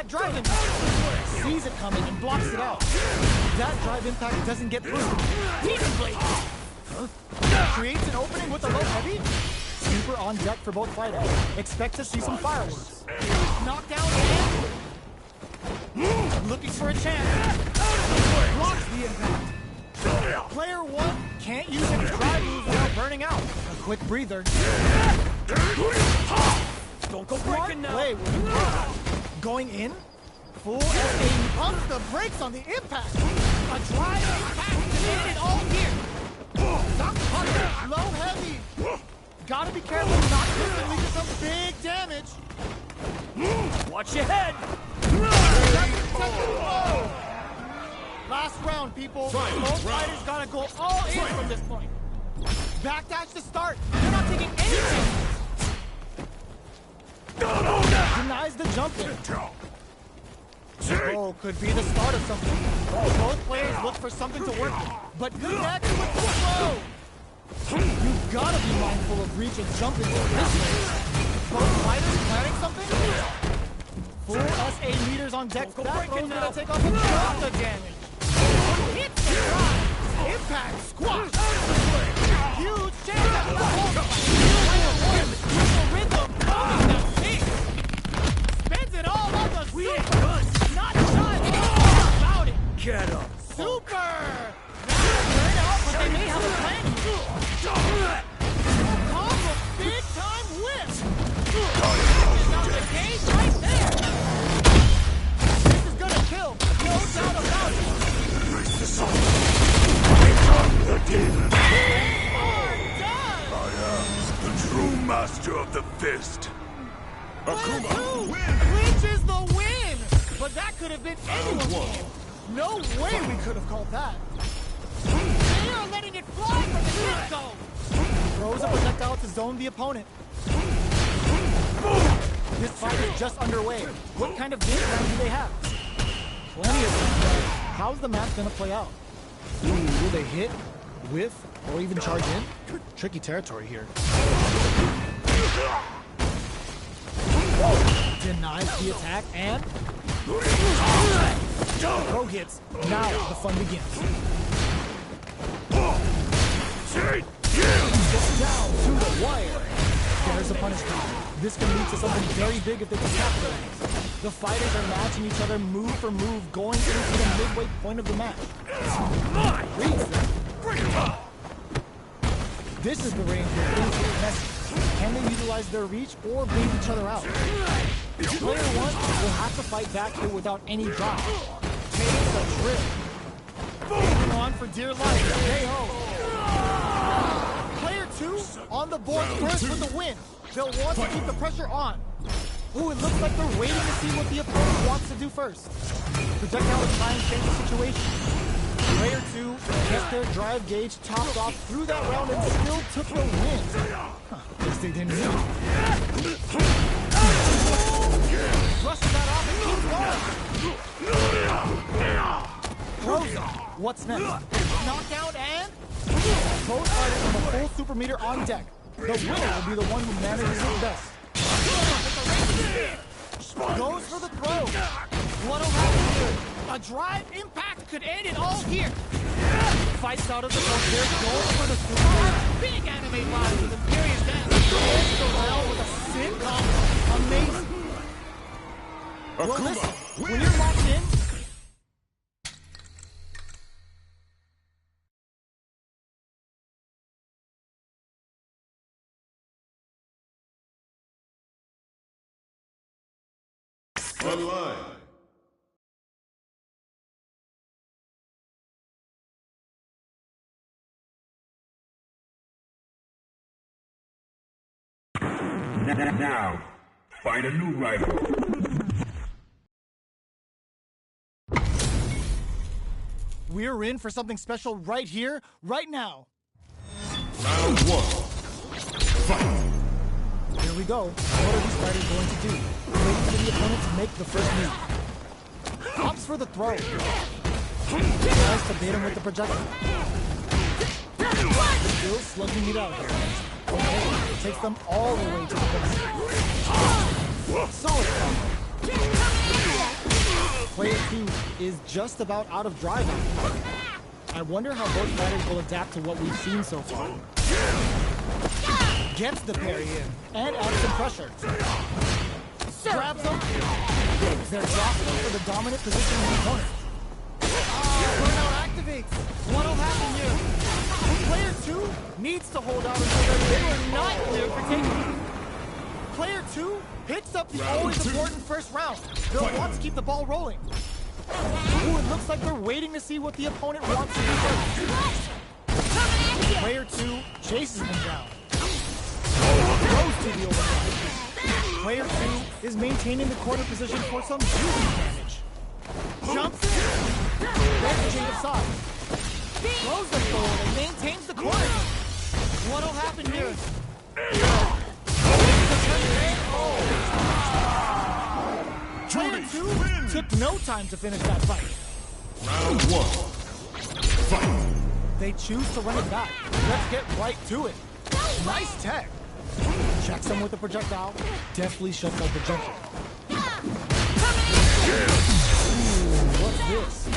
that drive impact. Sees it coming and blocks it out. That drive impact doesn't get through. Demon Blade! Creates an opening with a low heavy. Super on deck for both fighters. Expect to see some fireworks. Knockdown and... looking for a chance. Blocks the impact. Player 1 can't use his drive move without burning out. A quick breather. Don't go breaking now. Play with the going in. Full SA pumps the brakes on the impact. A drive impact to end it all here. Stop punching. Low heavy. Gotta be careful not to lead to some big damage. Watch your head. Last round, people. Both fighters gotta go all in from this point. Backdash to start. They're not taking any chances. Denies the jump in. Oh, could be the start of something. Both players look for something to work with, but connect with the throw. You've gotta be mindful of reach and jump into this race. Both fighters planning something? Full SA meters on deck. That throw's gonna take off and drop the damage. Hits the drive. Impact squash. Huge chance at the hold. Rhythm. Spends it all on the super. Not shy about it. Get up. Super. That's out, but they may have a plan. Combo big time whip. Not the case right there. This is gonna kill. No doubt about it. Become the demon. They are done. I am the true master of the fist. Akuma clinches the win, but that could have been anyone's game. No way we could have called that. They are letting it fly from the get-go. Throws a projectile to zone the opponent. This fight is just underway. What kind of game plan do they have? Plenty of them. How's the match gonna play out? Will they hit, whiff, or even charge in? Tricky territory here. Denies the attack and... throw hits. Now the fun begins. Gets down to the wire. There's a punishment. This can lead to something very big if they can capitalize. The fighters are matching each other move for move going into the midway point of the match. This is the range where things get messy. Can they utilize their reach or bait each other out? Player 1 will have to fight back here without any drop. Takes a trip. Holding on for dear life. KO. Player 2 on the board first with the win. They'll want to keep the pressure on. Ooh, it looks like they're waiting to see what the opponent wants to do first. Projectile is trying to change the situation. Player 2 gets their drive gauge topped off through that round and still took the win. Guess they didn't need it. Brushes that off and keeps going. Throws him. What's next? Knockdown and... both fighters have a full super meter on deck. The winner will be the one who manages it best. Goes for the throw. What'll happen here? A drive impact could end it all here. Fights out of the boat. They're going for the super. Big anime body with a furious dance. Goes around with a sick combo. Amazing. Well, listen, when you're locked in, online. Now, find a new rival. we're in for something special right here, right now. Round 1. Fight. Here we go. What are these fighters going to do? Wait for the opponent to make the first move. Opts for the throw. Tries to bait him with the projectile. Still slugging it out here. Okay, takes them all the way to the finish. Solid combo. is just about out of drive. I wonder how both fighters will adapt to what we've seen so far. Gets the parry in and adds some pressure. Grabs them. They're jostling for the dominant position of the opponent. Burnout activates. What'll happen here? Player 2 needs to hold out until they are not clear for taking. Player 2 picks up the always important first round. They'll want to keep the ball rolling. Ooh, it looks like they're waiting to see what the opponent wants to do first. Player 2 chases them down. Goes to the overdrive. Player 2 is maintaining the corner position for some juicy damage. Jumps in. There's a change of side. Throws the forward and maintains the corner. What'll happen here? Player 2 took no time to finish that fight. Round 1. Fight. They choose to run it back. Let's get right to it. Nice tech. Checks him with the projectile. Deftly shuts out the jumper. Ooh, what's this?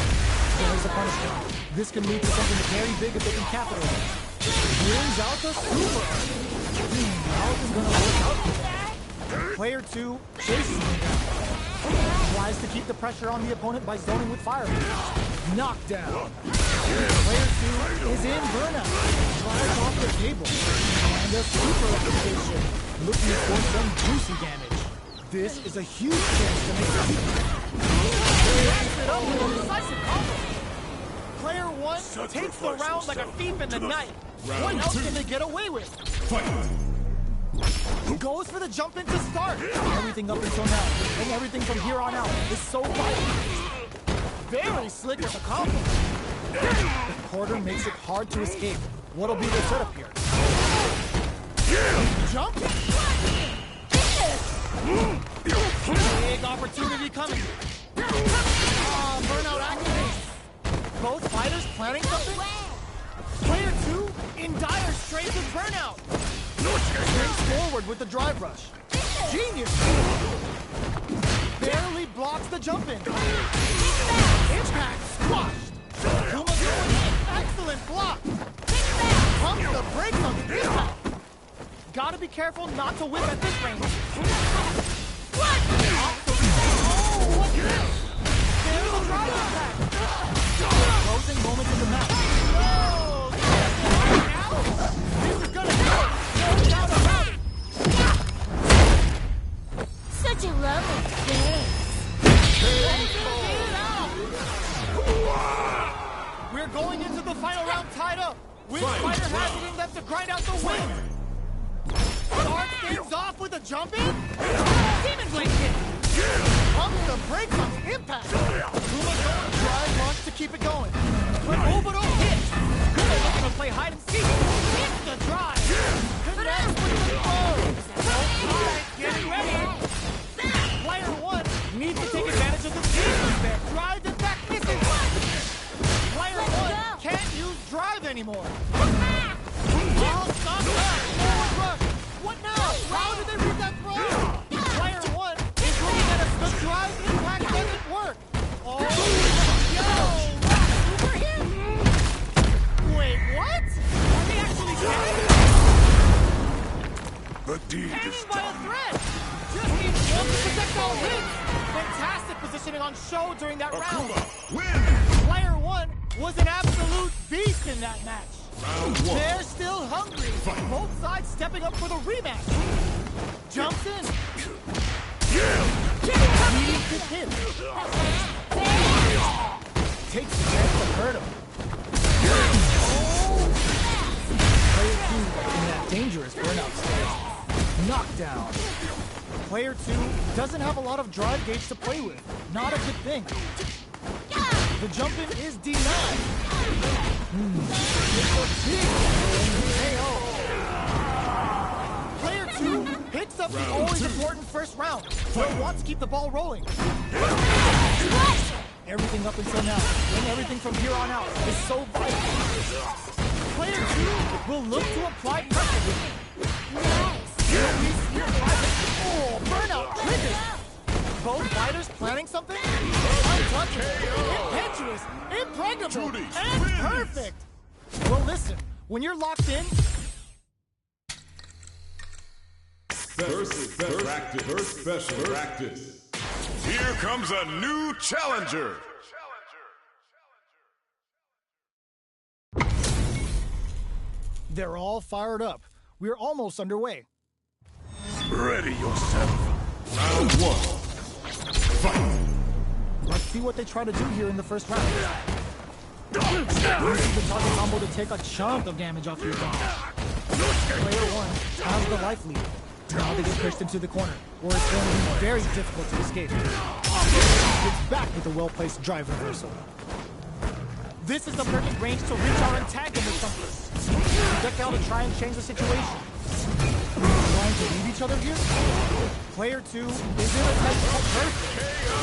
There's a punishment. This can lead to something very big if they can capitalize. Brings out the super. How is this going to work out for them? Player 2 chases him down. Tries to keep the pressure on the opponent by zoning with fire. Knockdown. Player 2 is in burnout. Flies off the table. And a super activation. Looking for some juicy damage. This is a huge chance to make it. Wraps it up with a decisive combo. Player 1 takes the round like a thief in the night. What else can they get away with? Fight. Goes for the jump in to start. Everything up until now, and everything from here on out is so violent. Very slick as a combo. The quarter makes it hard to escape. What'll be the setup here? Jump! Big opportunity coming. Burnout activates. Both fighters planning something? Player 2 in dire straits with burnout. Springs forward with the drive rush. Genius! Barely blocks the jump in. Impact squashed. Kuma going in. Excellent block. Pumps the brakes on the impact. Gotta be careful not to whip at this range. What? Oh, what's this? There's a drive impact. Closing moment in the match. Oh, this is gonna do it. No doubt about it. Such a lovely dance. We're going into the final round tied up. Which fighter has it in them to grind out the win? Starts things off with a jump in. Demon Blade kick. Pumps the brakes on impact. Kuma going drive wants to keep it going. But orbital hit. Kuma looking to play hide and seek. Hits the drive. Connects with the throw. Alright, getting ready. Player 1 needs to take advantage of the speed there. Drive impact misses. Player 1 can't use drive anymore. Ball stops up. Forward rush. What now? How did they read that throw? Player 1 is looking at us. The drive impact doesn't work. Oh, yo! Super hit! Wait, what? Are they actually dead? The deed is Hanging by a done. thread! Just needs one projectile hit! Fantastic positioning on show during that round. Akuma, win! Player 1 was an absolute beast in that match. Round 1. They're still hungry. Fight. Both sides stepping up for the rematch. Jumps in. Medium kick hit. Takes the chance to hurt him. Player 2 in that dangerous burnout stage. Knockdown. Player 2 doesn't have a lot of drive gauge to play with. Not a good thing. The jump in is denied. It's a big KO. Player 2 picks up the always important first round. But wants to keep the ball rolling. Everything up until now, and everything from here on out, is so vital. Player 2 will look to apply pressure with it. Oh, burnout triggers. Both fighters planning something? untouchable, impetuous, impregnable, Judy and wins. perfect. Well, listen, when you're locked in, Versus special practice. Here comes a new challenger. they're all fired up. We're almost underway. Ready yourself. Round 1. Fight. Let's see what they try to do here in the first round. Use the target combo to take a chunk of damage off your dog. Player 1 has the life lead. Now they get pushed into the corner, where it's going to be very difficult to escape. Gets back with a well-placed drive reversal. This is the perfect range to reach our antagonist. Projectile to try and change the situation. Trying to lead each other here? Player 2 is in a technical perfect.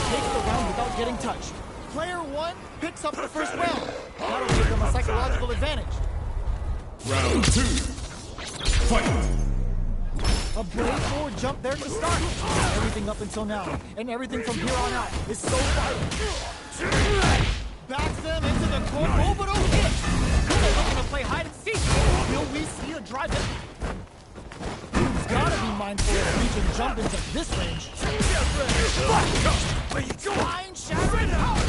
Takes the round without getting touched. Player 1 picks up the first round. That'll give them a psychological advantage. Round 2. Fight. A brave forward jump there to start. Everything up until now, and everything from here on out, is so violent. Backs them into the corner. Oh, but oh hit! They're looking to play hide and seek. Will we see a drive in? You've got to be mindful of reach and jump into this range. Flying shattering power.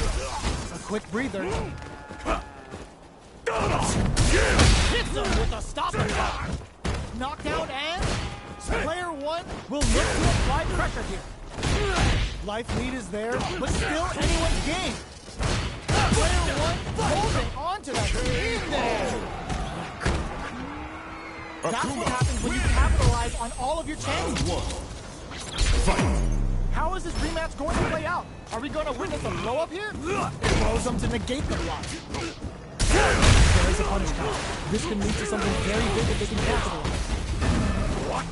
A quick breather. Hits him with a stop and block. Knockdown and player 1 will look to apply pressure here. Life lead is there, but still anyone's game. Player 1 holding on to that in there. That's what happens when you capitalize on all of your chances. Round 1. Fight. How is this rematch going to play out? Are we going to witness a blow-up here? It throws them to negate the block. There is a punish count. This can lead to something very big if they can capitalize.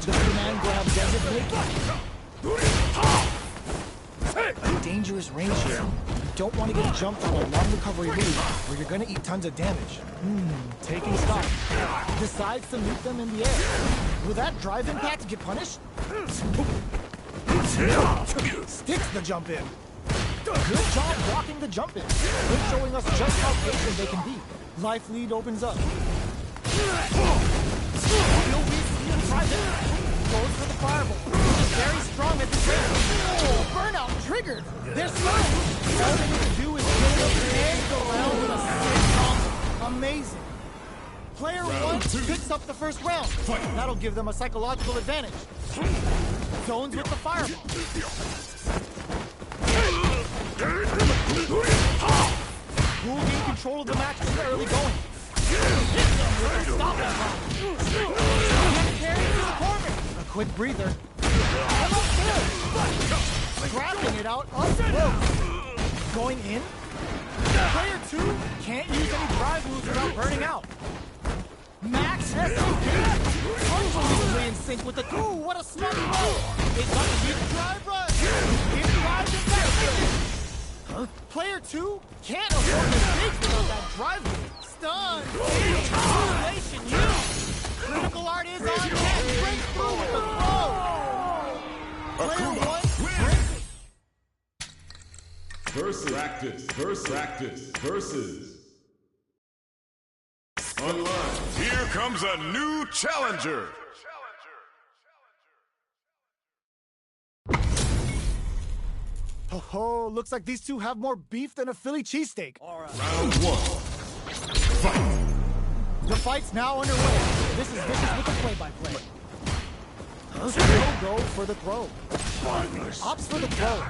The command grab doesn't make it. A dangerous range here. You don't want to get jumped on a long recovery move where you're going to eat tons of damage. Taking stock. Decides to meet them in the air. Will that drive impact get punished? Sticks the jump in. Good job blocking the jump in. They're showing us just how patient they can be. Life lead opens up. Will we see him try this? Goes for the fireball. He's very strong at this range. Oh, burnout triggered. They're slow. All they need to do is build up and go around with a sick combo. Amazing. Player 1 picks up the first round. That'll give them a psychological advantage. Zones with the fireball. Who will gain control of the match from the early going? Hit them with a stop and block. Carried to the corner. A quick breather. And up good. Grabbing it out up close. Going in. Player 2 can't use any drive moves without burning out. Max SF6 unbelievably in sync with the ooh, what a smart throw! It's up to the drive rush! It drives it back. Player 2 can't afford mistakes without that drive move. Stun! Simulation used! Critical art is on deck! Breaks through with the throw! Player 1 brings it. Versus. Online. Here comes a new challenger. Oh, looks like these two have more beef than a Philly cheesesteak. Round 1. Fight. The fight's now underway. This is vicious with the play-by-play. Still go for the throw. Opts for the throw.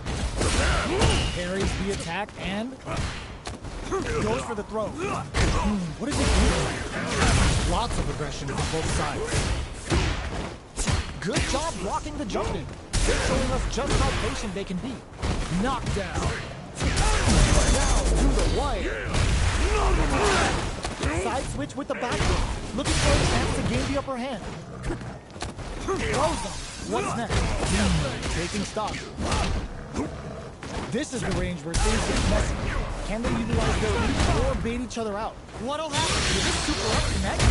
Parries the attack and goes for the throw. What is he doing? Lots of aggression from both sides. Good job blocking the jump in. They're showing us just how patient they can be. Knockdown. Down to the wire. Side switch with the back throw. Looking for a chance to gain the upper hand. Throws them. What's next? Taking stock. This is the range where things get messy. Can they utilize their reach or bait each other out? What'll happen? Will this super up connect?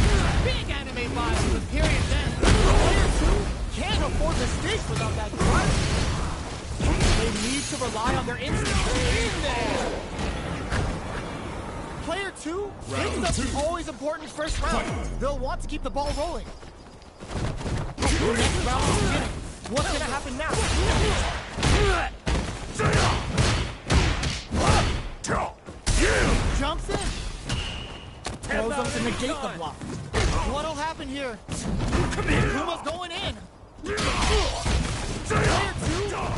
Big anime vibes with period then. Player 2 can't afford mistakes without that drive. They need to rely on their instincts. In there! Player 2 picks up the always important first round. They'll want to keep the ball rolling. The next round is beginning. What's gonna happen now? Jumps in. Throws them to negate the block. What'll happen here? Kuma's going in. Player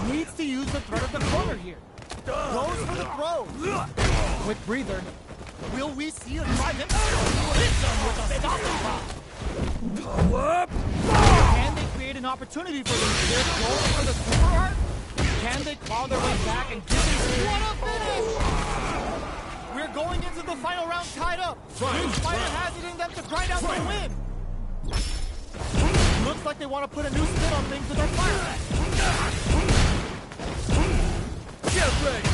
2 needs to use the threat of the corner here. Goes for the throw. Quick breather. Will we see a try him? Hit them with a stopping pop. Can they create an opportunity for them? They're going for the super art. Can they claw their way back and give them what a finish? We're going into the final round tied up. Each fighter has it in them to grind out the win. Looks like they want to put a new spin on things with their fire. Get ready.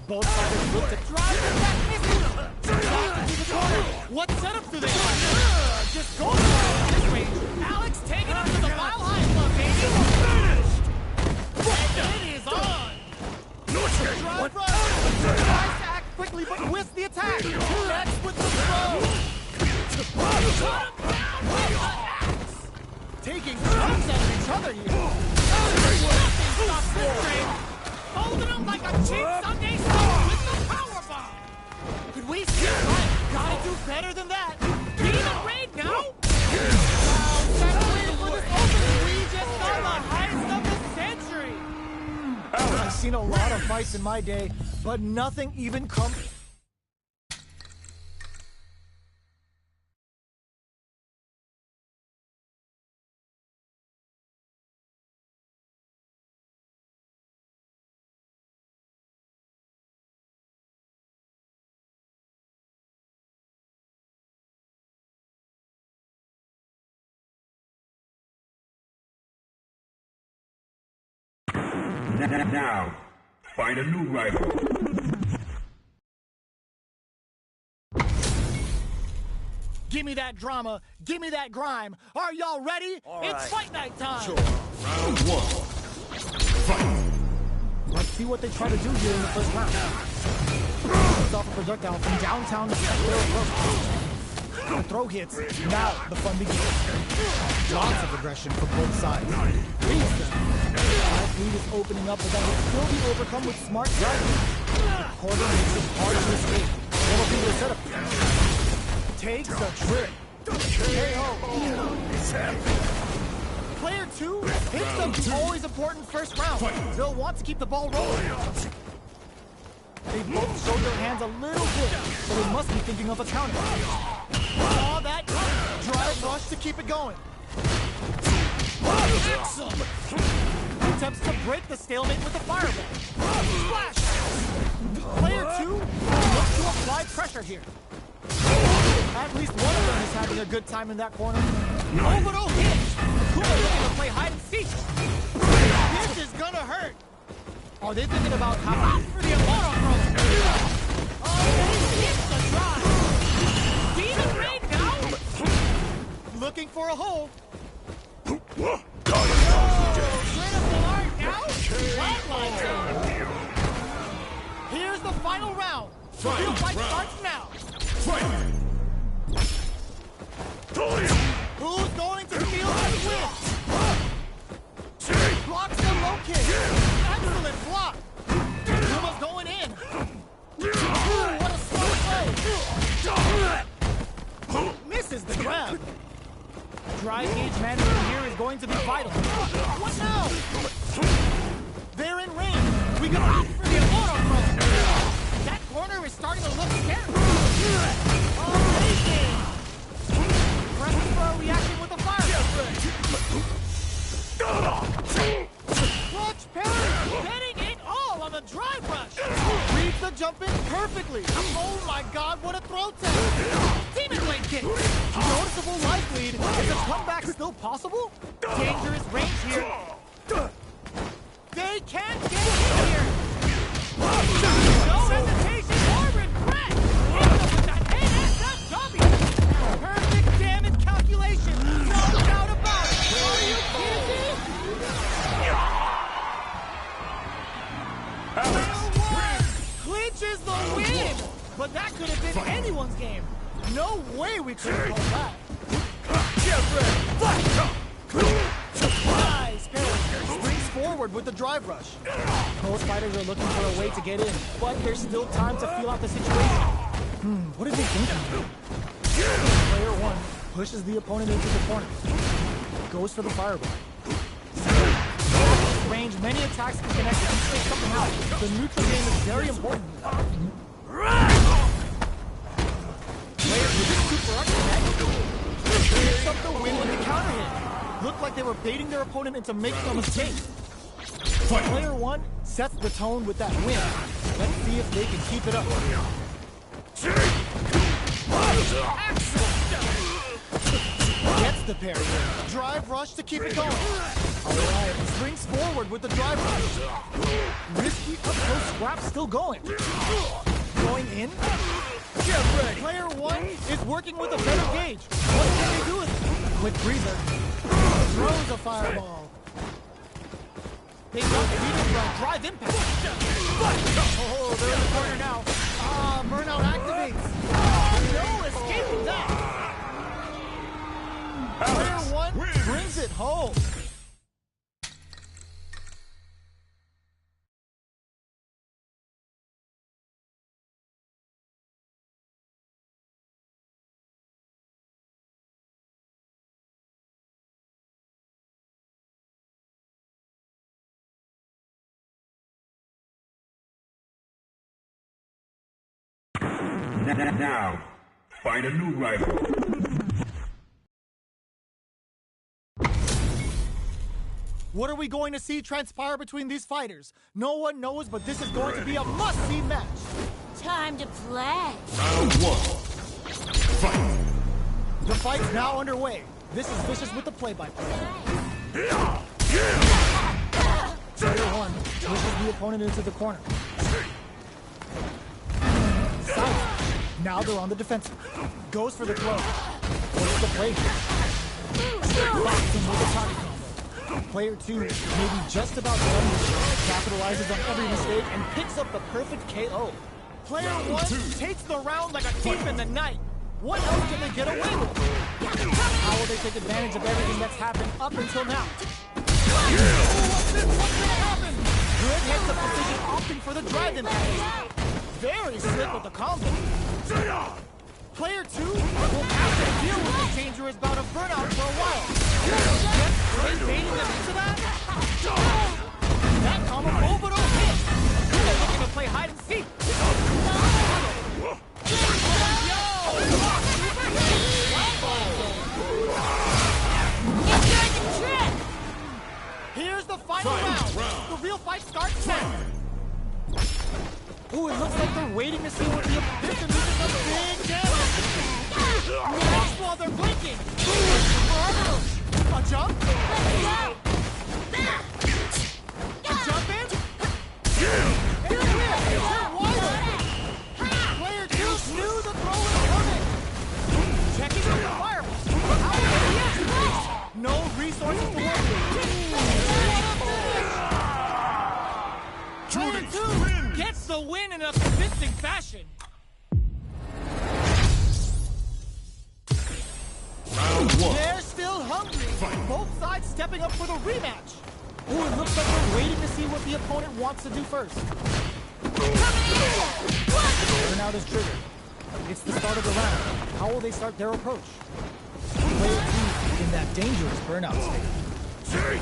Both fighters look to drive the back missile. Back into the corner. What setup do they have? Just go for it this range. Alex taking him to the mile high club, baby. Finished. And it is on. Drive right. Tries to act quickly, but whiffs the attack. Next with the throw. Shut him down with an axe. Taking shots at each other here. Nothing stops this train. Folding him like a cheap Sunday star with the powerbomb. Could we see it? Gotta do better than that. Demon raid now? Wow, that's waiting for this opening. We just saw the heist of the century. I've seen a lot of fights in my day, but nothing even comes. Now, find a new rival. Give me that drama. Give me that grime. Are y'all ready? It's fight night time. Sure. Round 1. Fight. Let's see what they try to do here in the first round. It's off a projectile from downtown to their approach. The throw hits. Now the fun begins. Lots of aggression from both sides. Leads them. Lead is opening up, but that will still be overcome with smart driving. The corner makes it hard to escape. What'll be the setup here? Takes a trip. KO. Player 2 hits up the always important first round. They'll want to keep the ball rolling. They both showed their hands a little bit, so they must be thinking of a counter. Saw that drive rush to keep it going. Attempts to break the stalemate with the fireball. Splash! Player 2 looks to apply pressure here. At least one of them is having a good time in that corner. Orbital hit! Kuma looking to play hide and seek. This is gonna hurt. Are they thinking about how for the Amaro throw? Oh, he hits the drive. Demon raid now? Looking for a hole. Critical art now? Flatline. Here's the final round. The real fight starts now. Who's going to steal this win? Blocks the low kick. Excellent block. Kuma's going in. Ooh, what a smart play. Misses the grab. Drive gauge management here is going to be vital. What now? They're in range. We go out for the Amaro throw. That corner is starting to look scary. Amazing. Presses for a reaction with a fire. Clutch parry, hitting it all on the drive rush. Reads the jump in perfectly. Oh my God, what a throw test. Demon blade kick. Noticeable life lead. Is the comeback still possible? Dangerous range here. They can't get in here. No hesitation or regret. Hit them with that NSFW. Perfect damage calculation. No doubt about it. Are you kidding me? could have been anyone's game. No way we could have called that. Nice parry. Springs forward with the drive rush. Both fighters are looking for a way to get in, but there's still time to feel out the situation. What are they thinking? Player 1 pushes the opponent into the corner. Goes for the fireball. Range, many attacks can connect and still something out. The neutral game is very important. Player with a super uppercut picks up the win with the counter hit. Looked like they were baiting their opponent into making a mistake. Player 1 sets the tone with that win. Let's see if they can keep it up. Gets the parry. Drive rush to keep it going. Alright, springs forward with the drive rush. Risky up-close scrap still going. Going in. Get ready. Player 1 is working with a better gauge. What can they do with it? Quick breather. Throws a fireball. They got beaten from drive impact. Oh, they're in the corner now. Burnout activates. No escaping that. Player 1 brings it home. Now, find a new rival. What are we going to see transpire between these fighters? No one knows, but this is going to be a must-see match. Time to play. Round 1. Fight. The fight's now underway. This is Vicious with the play-by-play. Player 1 pushes the opponent into the corner. South. Now they're on the defensive. Goes for the throw. What's the play? Box him with a target combo. Player 2 may be just about done. Capitalizes on every mistake and picks up the perfect KO. Player 1 takes the round like a thief in the night. What else can they get away with? How will they take advantage of everything that's happened up until now? What's this? What's going to happen? Good heads-up decision opting for the drive impact. Very slick with the combo. Player 2 will have to deal with this dangerous bout of burnout for a while. Just baiting them into that? That combo over hit. They're looking to play hide and seek. Here's the final round. The real fight starts now. Ooh, it looks like they're waiting to see what the opponent is some big damage. Watch while they're blinking. A jump? A jump in? And a whip. They're wide open. Player 2 knew the throw was coming. Checking out the fireball. How are they? No resources to work with. Player 2 gets the win in a convincing fashion. Round 1. They're still hungry. Both sides stepping up for the rematch. Ooh, it looks like they're waiting to see what the opponent wants to do first. Burnout is triggered. It's the start of the round. How will they start their approach? Player 2 in that dangerous burnout state.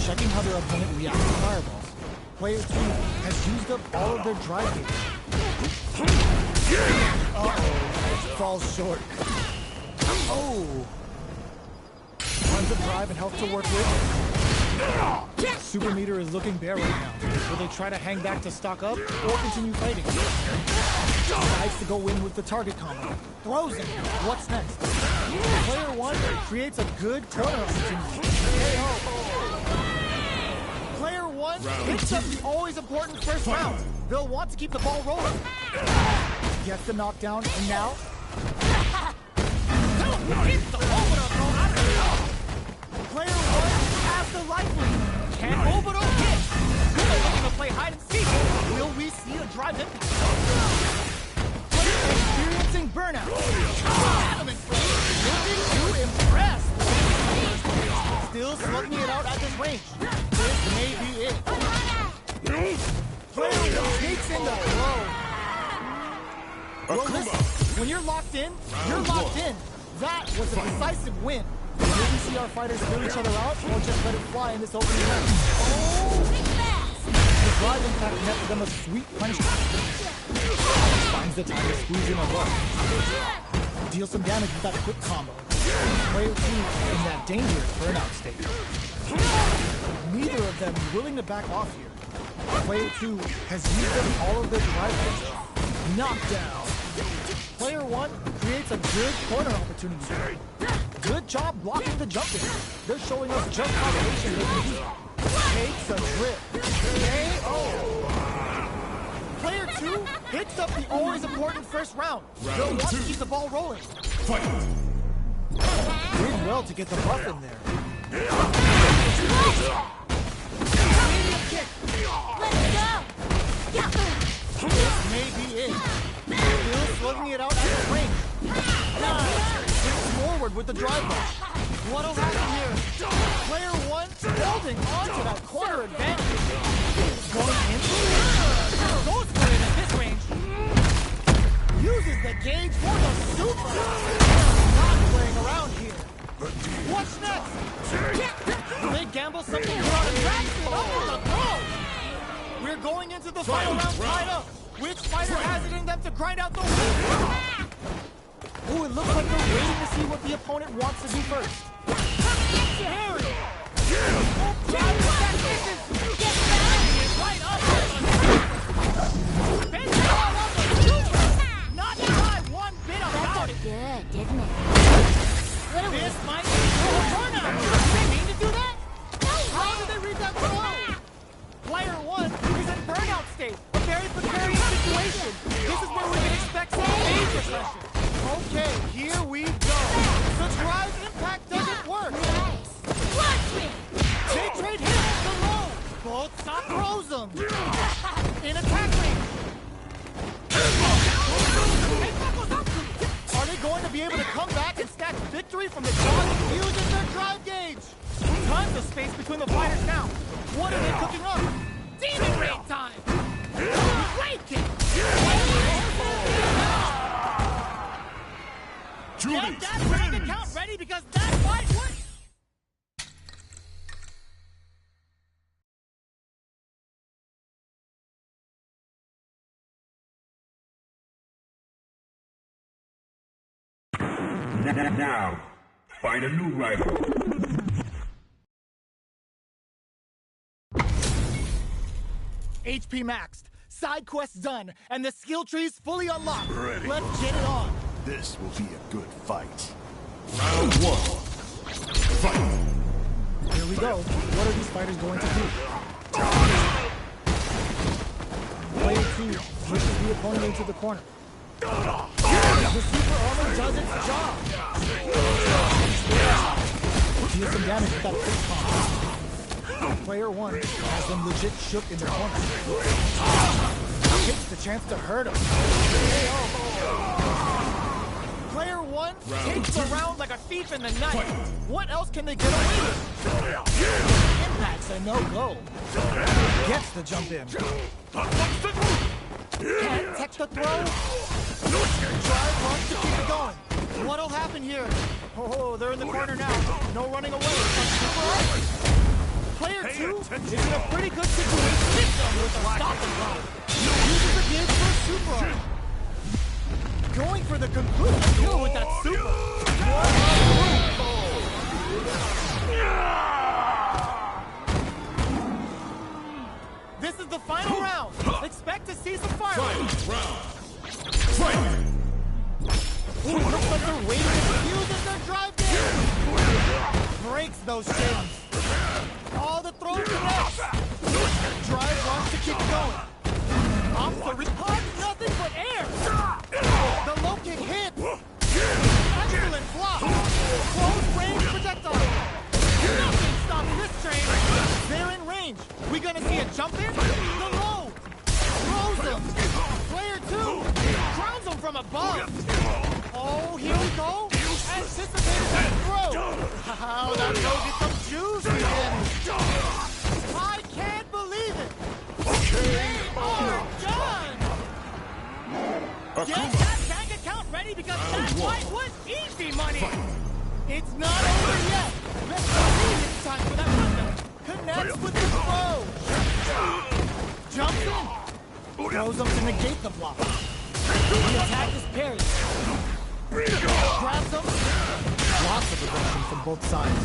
Checking how their opponent reacts to fireballs. Player 2 has used up all of their drive gears. Uh-oh. Falls short. Oh. Tons of drive and health to work with. Super meter is looking bare right now. Will they try to hang back to stock up or continue fighting? Decides to go in with the target combo. Throws him. What's next? Player 1 creates a good corner opportunity. Player 1 picks up the always important first round. They'll want to keep the ball rolling. Gets the knockdown, and now... Player 1 has the life lead. Can't Obito hit. They're looking to play hide and seek. Will we see a drive impact? Player in the throw. Well, listen, when you're locked in, you're locked in. That was a decisive win. Will we see our fighters clear each other out, or just let it fly in this opening round? Oh! The drive impact net them a sweet punishment. Finds the time to squeeze in a low. Deal some damage with that quick combo. Player 2 in that dangerous burnout state. Neither of them willing to back off here. Player 2 has used up all of their drive hits. Knockdown. Player 1 creates a good corner opportunity. Good job blocking the jump in. They're showing us just how patient they can be. Takes a trip. KO. Player 2 hits up the always important first round. They'll want to keep the ball rolling. Fight! Did well to get the buff in there. This may be it. Still slugging it out at the ring. Hits forward with the drive rush. What'll happen here? Player 1 holding on to that corner advantage. Going in. Goes for it at this range. Uses the gauge for the super. Not playing around here. What's next? Will they gamble something here on a track? Up with the throw. We're going into the final round tied up. Which fighter has it in them to grind out the win? Oh, it looks like they're waiting to see what the opponent wants to do first. Harry! Right up! Not try one bit about it. Good, didn't it? This might be a burnout. Did they mean to do that? How did they read that throw? Player 1 is in burnout state. A very precarious situation. This is where we can expect some major pressure. Okay, here we go. The drive impact doesn't work. They trade hits to low. Both stop throws them. In attack range. Are they going to be able to come back and snatch victory from the jaws that uses their drive gauge? Tons of space between the fighters now. What are they cooking up? Demon raid time! Great kick! Get that bank account ready because that fight works! Now, find a new rival. HP maxed, side quests done, and the skill tree's fully unlocked. Ready. Let's get it on. This will be a good fight. Round 1. Fight! Here we go. What are these fighters going to do? Player 2 pushes the opponent into the corner. The super armor does its job. Deal some damage with that quick combo. Player 1 has them legit shook in their corner. Gets the chance to hurt him. Player 1 takes the round like a thief in the night. What else can they get away with? Impact's a no-go. Gets the jump in. Can't tech the throw. Drive runs to keep it going. What'll happen here? Oh, they're in the corner now. No running away. Player 2 is in a pretty good situation with a stopping block. Uses the gauge for a super arm. Going for the conclusive kill with that super. This is the final round. Expect to see some fireworks. Fight! Ooh, looks like they're waiting to use their drive game. Breaks those shins. All the throws connects. Drive runs to keep going. Off the hard, nothing but air. The low kick hits. Excellent block. Close range projectile. Nothing stops this train. They're in range. We gonna see a jump in? The low. Throws them. Player 2 crowns them from above. Oh, here we go. Anticipated that throw. How that throw gets some juice again. I can't believe it. They are done. throws them to negate the block. The attack is parried. Grabs them. Lots of aggression from both sides.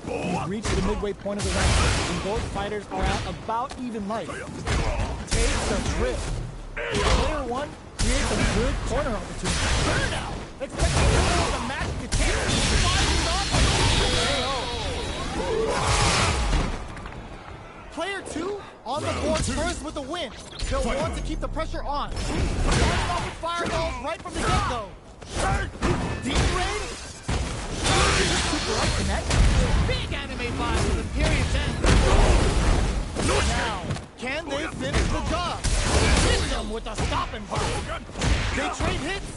We've reached the midway point of the round, and both fighters are at about even life. Takes a trip. Player 1 creates a good corner opportunity. Burnout! Expecting to win the match to take fires off KO. Player 2 on the board first with the win. They'll want to keep the pressure on. Starting off with fireballs right from the get-go. Demon Raid? Super up connect? Big anime vibe with Imperium's end. Now, can they finish the job? Hit them with a stop and pop. They trade hits.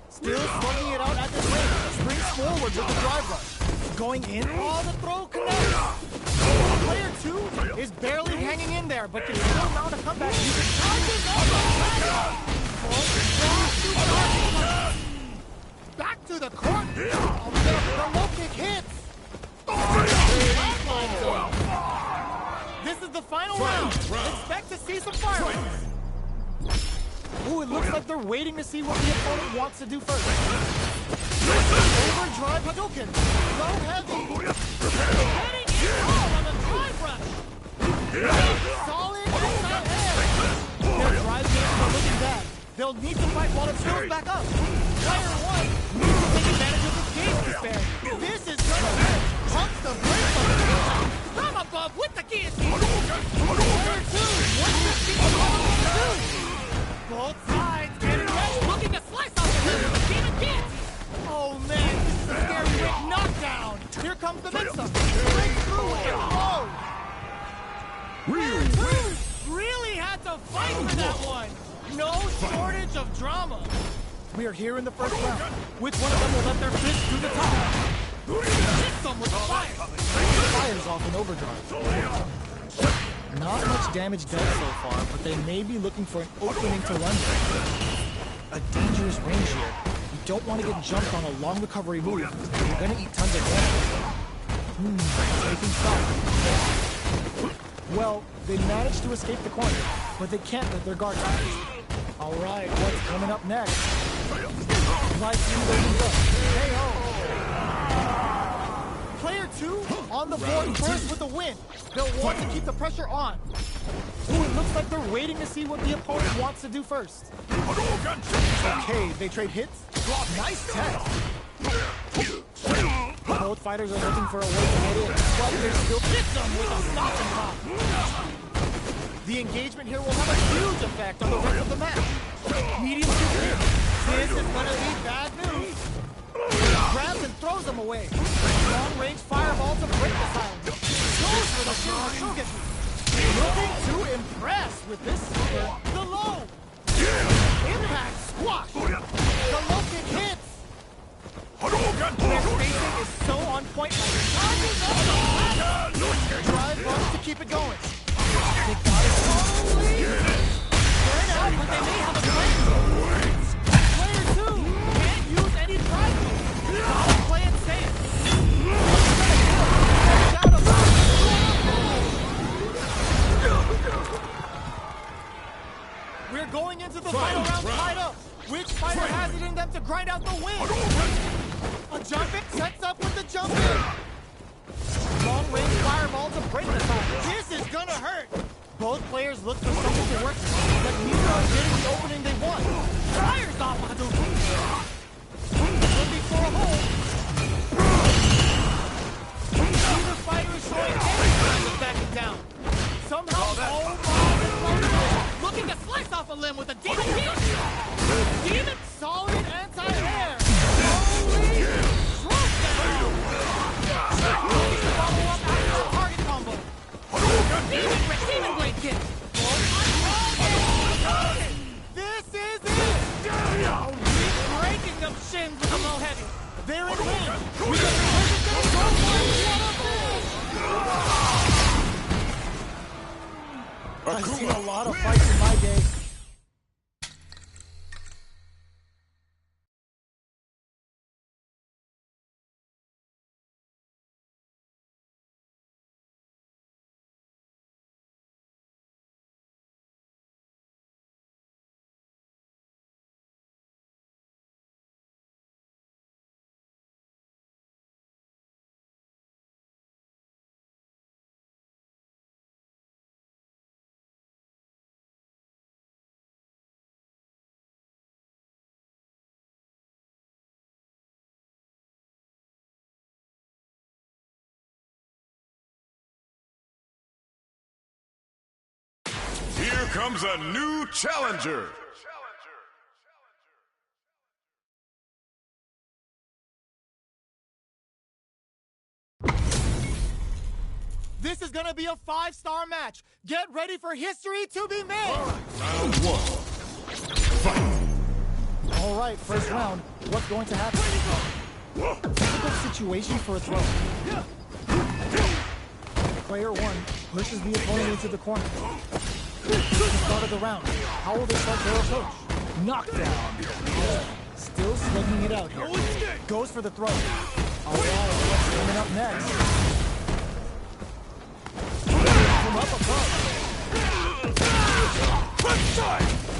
Still slugging it out at this rate. Springs forward with the drive rush. Going in. Oh, the throw connects. Player 2 is barely hanging in there, but can still mount a comeback. You can charge it up. Back to the court. The low kick hits. This is the final round. Expect to see some fireworks. Ooh, it looks like they're waiting to see what the opponent wants to do first. Overdrive Hadouken. Go heavy. Heading in on the drive rush. Solid inside head. Their drive games are looking bad. They'll need to fight while it fills back up. Player 1 needs to take advantage of the game disparity. This is gonna hurt. Pumps the brakes on the top. From above with the guillotine. Player 2, what's this team going to do? Both sides getting ready. Looking to slice off the head with the demon guillotine. Oh man, this is a scary big knockdown. Here comes the mix-up. Breaks through with the throw. Player 2 really had to fight for that one. No shortage of drama. We are here in the first round. Which one of them will let their fist to the top? Hit them with the fire. Fire's off in overdrive. Not much damage done so far, but they may be looking for an opening to run through. A dangerous range here. You don't want to get jumped on a long recovery move. You're going to eat tons of damage. Taking stock. Well, they managed to escape the corner, but they can't let their guard down. Alright, what's coming up next? Right through the KO. Player 2 on the board first with the win. They'll want to keep the pressure on. Ooh, it looks like they're waiting to see what the opponent wants to do first. Okay, they trade hits. Nice test. Both fighters are looking for a way to get in, but they're still hit them with a stop and pop. The engagement here will have a huge effect on the rest of the match. Medium to clear. This is going to be bad news. Grabs and throws them away. Long-range fireball to break the silence. Goes for the Shogun. Looking to impress with this. The low. Impact squash. The low kick hits. Their spacing is so on point. Drive runs to keep it going. They got it slowly. Spread out, but they may have a plan. Player 2 can't use any drive moves. Gotta play it safe. We're going into the final round tied up. Which fighter has it in them to grind out the win? A jump it sets up with the jump in. Long-range fireball to break the tie. This is gonna hurt. Both players look for something to work with, but neither are getting the opening they want. Fires off Hadouken. Looking for a hole. Neither fighter is showing any signs of backing down. Somehow, looking to slice off a limb with a demon hit. Demon solid anti-air. Holy drop down. Looking to follow up after a target combo. Demon blade kick. This is it. Breaking them shins with a low heavy. They're in range. We got the perfect I've seen a lot of fights in my day. comes a new challenger. This is gonna be a 5-star match. Get ready for history to be made. Round 1. Fight. All right, first round. What's going to happen? Typical situation for a throw. Player 1 pushes the opponent into the corner. The start of the round. How will they start their approach? Knockdown. Still slugging it out here. Goes for the throw. All right, what's coming up next? From up above.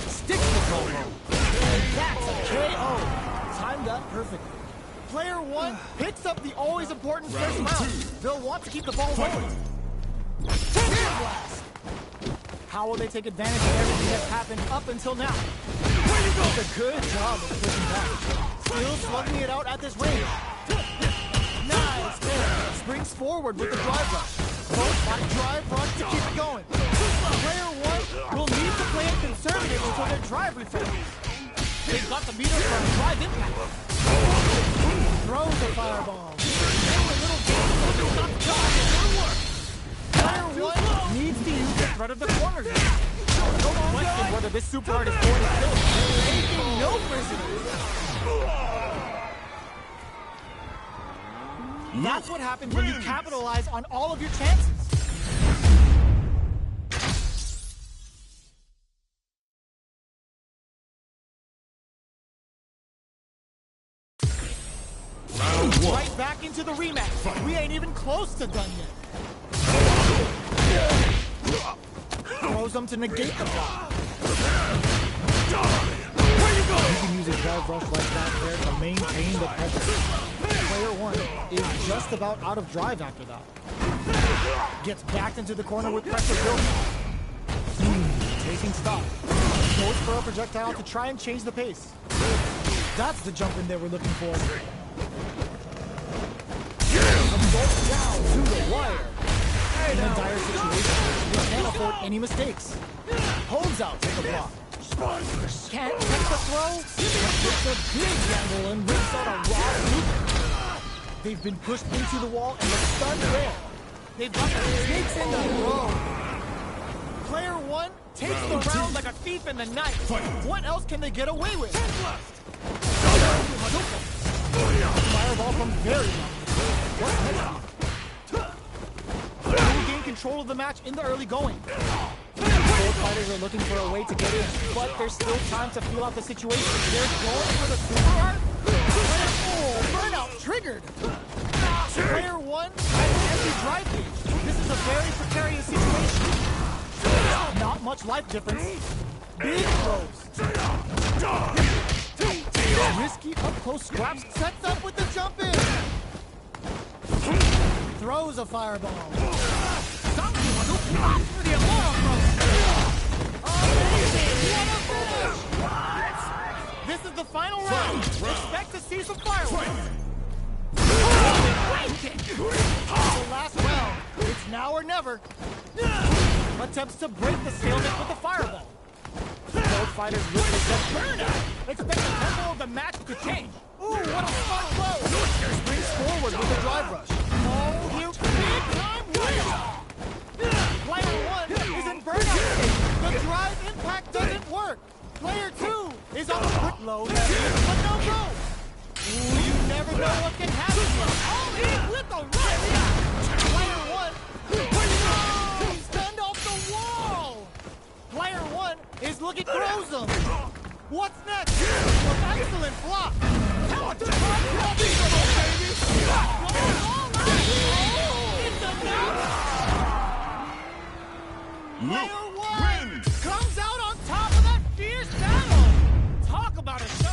Sticks the combo. And that's a KO. Timed that perfectly. Player 1 picks up the always important first round. They'll want to keep the ball rolling. Blast. How will they take advantage of everything that's happened up until now? Does a good job of pushing back. Still slugging it out at this range. Nice. Springs forward with the drive rush. Both by drive rush to keep it going. Player 1 will need to play it conservative until their drive refills. They've got the meter from drive impact. Throws a fireball. A little game, not done. Player 1 needs to use the threat of the corner game. No question whether this super art is going to kill. Taking no prisoners. That's what happens when you capitalize on all of your chances. Right back into the rematch. We ain't even close to done yet. Throws them to negate the block. You can use a drive rush like that there to maintain the pressure. Player 1 is just about out of drive after that. Gets backed into the corner with pressure building. Taking stock. Goes for a projectile to try and change the pace. That's the jump in they were looking for. Goes down to the wire. In a dire situation, you can't afford any mistakes. Holds out with the block. Can't take the throw. It's a big gamble and rips out a raw loop. They've been pushed into the wall and they're stunned there. They've got the snakes in the row. Player 1 takes the round like a thief in the night. What else can they get away with? Fireball from very long. What's next? They gain control of the match in the early going. Both fighters are looking for a way to get in, but there's still time to feel out the situation. They're going for the super art. Oh, burnout triggered. Player 1 has an empty drive gauge. This is a very precarious situation. Not much life difference. Big throws. Risky up-close scraps sets up with the jump in. Throws a fireball. Amazing! What a finish! This is the final round. Expect to see some fireworks. The last round. It's now or never. Attempts to break the stalemate with the fireball. Both fighters look like the burnout. Expect the tempo of the match to change. Ooh, what a smart blow! Springs forward with a drive rush. Oh, you big time winner! Player 1 is in burnout state. The drive impact doesn't work. Player 2 is on a quick load, but no go. Ooh, you never know what can happen here. Oh, in with the right. Player 1. He's stunned off the wall. Player 1 is looking throws him. What's next? Excellent block. It's a Player 1 comes out on top of that fierce battle. Talk about a show.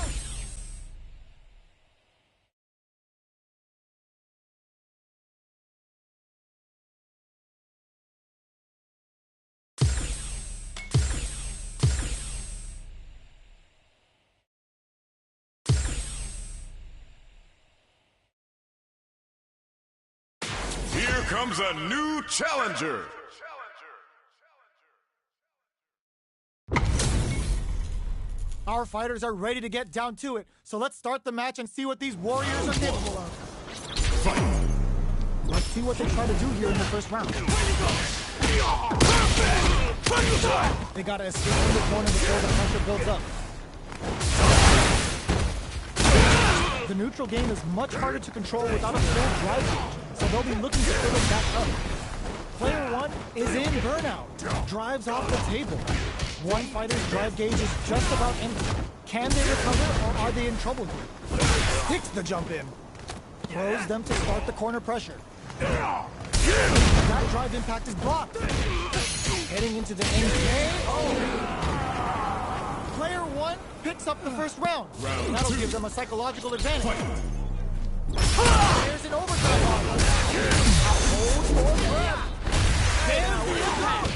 Here comes a new challenger. Our fighters are ready to get down to it, so let's start the match and see what these warriors are capable of. Fight. Let's see what they try to do here in the first round. They gotta escape from the corner before the pressure builds up. The neutral game is much harder to control without a full drive gauge, so they'll be looking to fill it back up. Player 1 is in burnout. Drives off the table. One fighter's drive gauge is just about empty. Can they recover, or are they in trouble here? Sticks the jump in. Throws them to start the corner pressure. That drive impact is blocked. Heading into the end game. Player 1 picks up the first round. That'll give them a psychological advantage. There's an overtime offer. Hold for grab. There's the impact.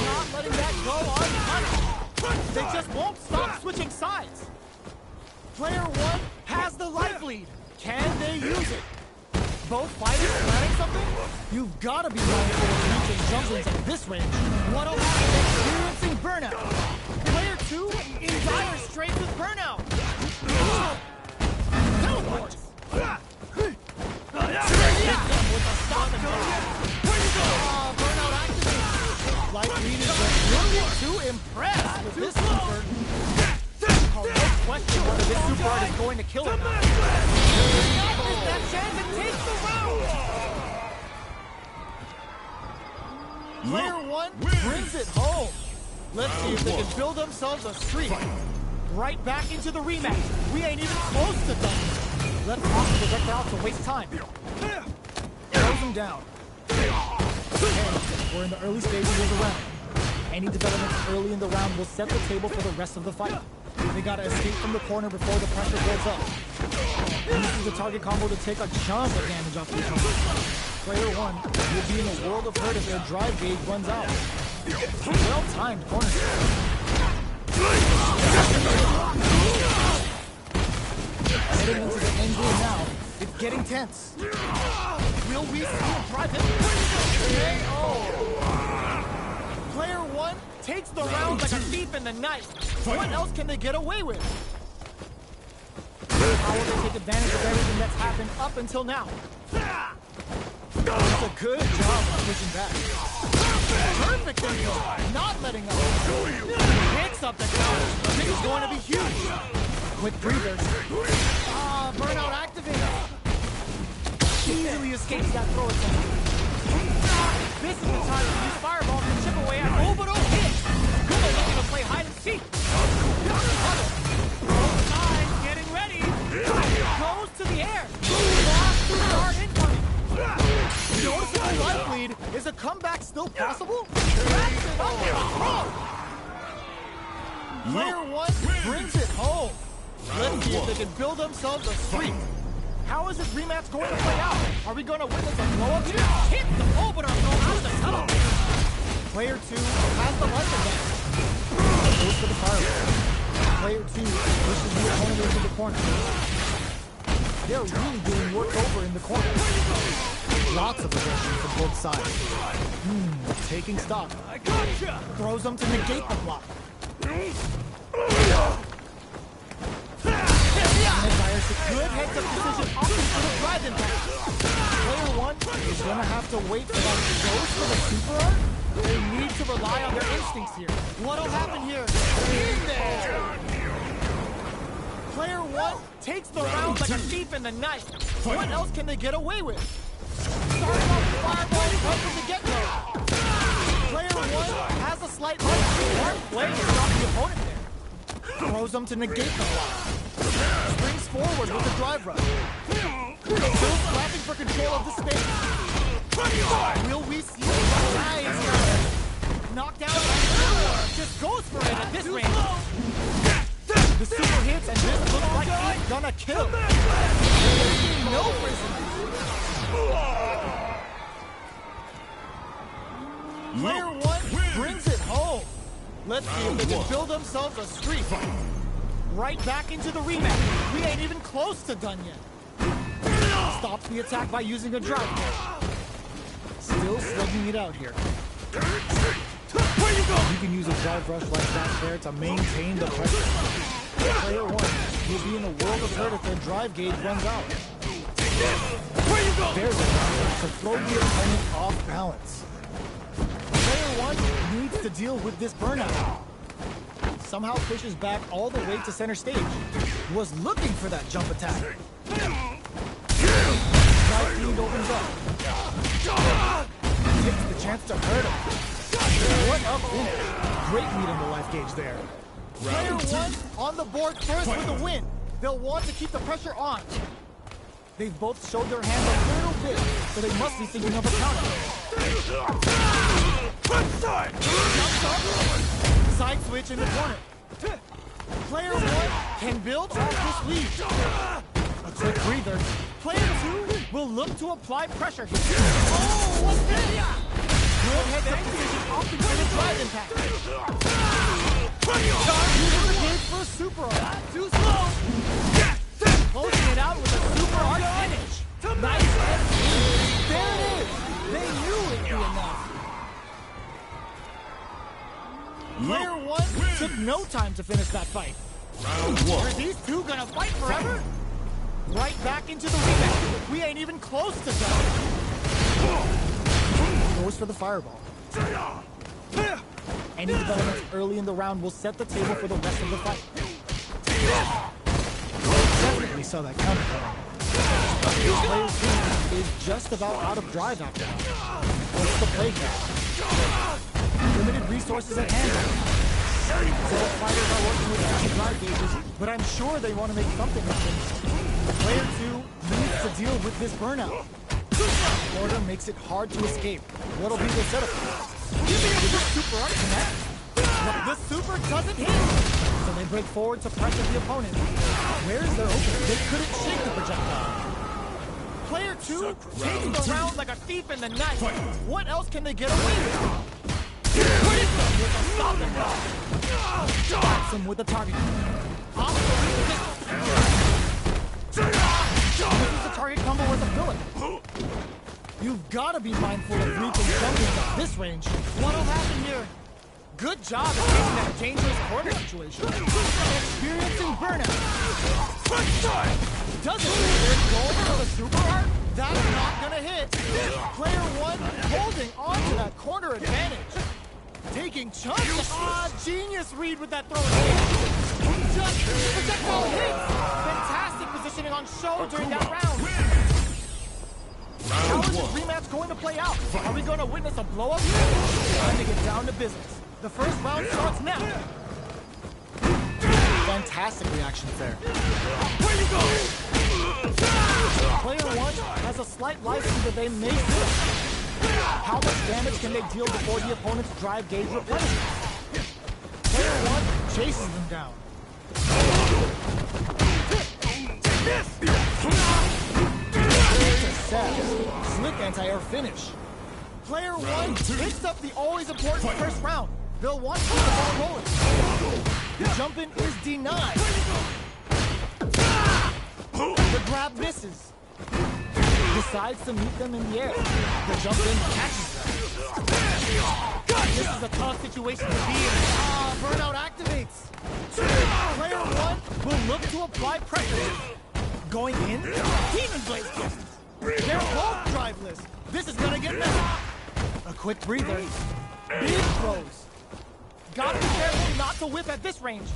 Not letting that go unpunished. They just won't stop switching sides. Player 1 has the life lead. Can they use it? Both fighters planning something? You've got to be mindful of reaching jump-ins at this range. One of them is experiencing burnout. Player 2 in dire straits with burnout. Teleports. Hit them with a stop and go. Burnout activated. Life lead is just looking to impress with this super. No question whether this super art is going to kill him. That chance and takes the round. Player 1 brings it home. Let's see if they can build themselves a streak. Right back into the rematch. We ain't even close to done. Let's toss the projectile to waste time. Throws him down. Okay, we're in the early stages of the round. Any developments early in the round will set the table for the rest of the fight. They gotta escape from the corner before the pressure builds up. And this is a target combo to take a chunk of damage off the opponent. Player 1 will be in a world of hurt if their drive gauge runs out. Well-timed corner strike. Heading into the end game now. It's getting tense. Will we see a drive hit? Player 1 takes the round like a thief in the night. What else can they get away with? How will they take advantage of everything that's happened up until now? It's a good job of pushing back. Perfect control, not letting up. Hits up the counter. This is going to be huge. Quick breathers. Burnout activated. Easily escapes that throw attempt. This is the time to use fireball to chip away at orbital hit. Kuma looking to play hide and seek. Both sides getting ready. Goes to the air. Last guard incoming. Noticeable life lead. Is a comeback still possible? Wraps it up. Player 1 brings it home. Let's see if they can build themselves a streak. How is this rematch going to play out? Are we going to witness a blow-up here? Hit the opener throw out of the tunnel. Player 2 has the life advantage. Goes for the fireball. Player 2 pushes the opponent into the corner. They're really doing work over in the corner. Lots of aggression from both sides. Taking stock. I gotcha! Throws them to negate the block. Good heads-up decision opting for the drive impact. Player 1 is going to have to wait for that ghost for the super art. They need to rely on their instincts here. What'll happen here? In there! Player 1 takes the round like a thief in the night. What else can they get away with? Starting off the fireball right from the get-go. Player 1 has a slight lead. Smart play to stop the opponent there. Throws them to negate the block. Springs forward with a drive rush. Still scrapping for control of the space. Will we see it? Nice. Knocked down. Just goes for it at this range. The super hits and this looks like it's gonna kill. No prisoners. Player 1 brings it home. Let's see if they can build themselves a streak. Right back into the rematch. We ain't even close to done yet. Stops the attack by using a drive kick. Still slugging it out here. You can use a drive rush like that there to maintain the pressure. Player 1 will be in a world of hurt if their drive gauge runs out. There's a ground to throw the opponent off balance. Player 1 needs to deal with this burnout. Somehow pushes back all the way to center stage. Was looking for that jump attack. Right feed opens up. Takes the chance to hurt him. What a finish. Great lead on the life gauge there. Player 1 on the board first with the win. They'll want to keep the pressure on. They've both showed their hand a little bit, so they must be thinking of a counter. Side switch in the corner. Player 1 can build off this lead. A quick breather. Player 2 will look to apply pressure here. Oh, what's this? Good heads-up decision often for the drive impact. Using the gauge for a super arc. Too slow. Closing it out with a super arc finish. Nice. There it is. They knew it'd be enough. Player 1 took no time to finish that fight. Round 1. Are these two gonna fight forever? Right back into the rematch. We ain't even close to done. Goes for the fireball. Any developments early in the round will set the table for the rest of the fight. Definitely saw that counter coming. Player 2 is just about out of drive after that. What's the play here? Limited resources at hand. Both fighters are working with empty drive gauges, but I'm sure they want to make something happen. Player 2 needs to deal with this burnout. Order makes it hard to escape. What'll be the setup? Give me a super arc connect. But the super doesn't hit. So they break forward to pressure the opponent. Where's their opening? They couldn't shake the projectile. Player 2 taking the round like a thief in the night. What else can they get away with? Hits them with a stop and block. Bats him with a target. This is the target combo with a filler. You've got to be mindful of reach and jumping at this range. What'll happen here? Good job of taking that dangerous corner situation. Experiencing burnout. Doesn't mean they're going for the super art. That's not gonna hit. Player 1 holding on to that corner advantage. Taking chunks. Genius read with that throw. Just projectile hits. Fantastic positioning on show during that round. How is this rematch going to play out? Are we going to witness a blow-up here? Time to get down to business. The first round starts now. Fantastic reaction there. Where you go? Player 1 has a slight life that they may feel. How much damage can they deal before the opponent's drive gauge replenishes? Player 1 chases them down. Slick anti-air finish. Player 1 picks up the always important first round. They'll want to keep the ball rolling. The jump-in is denied. The grab misses. Decides to meet them in the air. The jump-in catches them. This is a tough situation to be in. Burnout activates. Player 1 will look to apply pressure. Going in, Demon Blaze gets. They're both driveless. This is gonna get messy. A quick breather. Big throws. Gotta be careful not to whip at this range.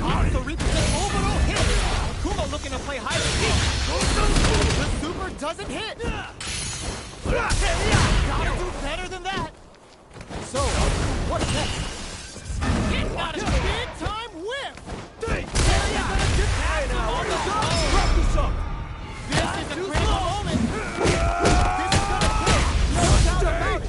Also reaches an overall hit. Akuma looking to play hide and seek. The super doesn't hit. Gotta do better than that. So, what's next? It's not a big time whip. This is a critical moment. This is gonna hit. No doubt about it.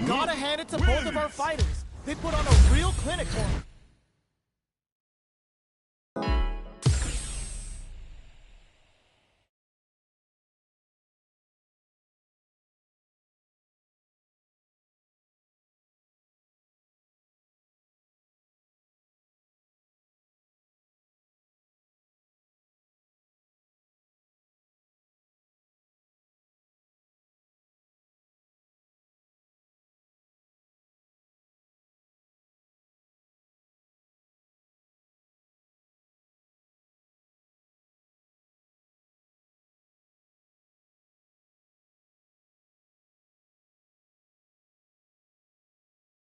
Gotta hand it to both of our fighters. They put on a real clinic for him.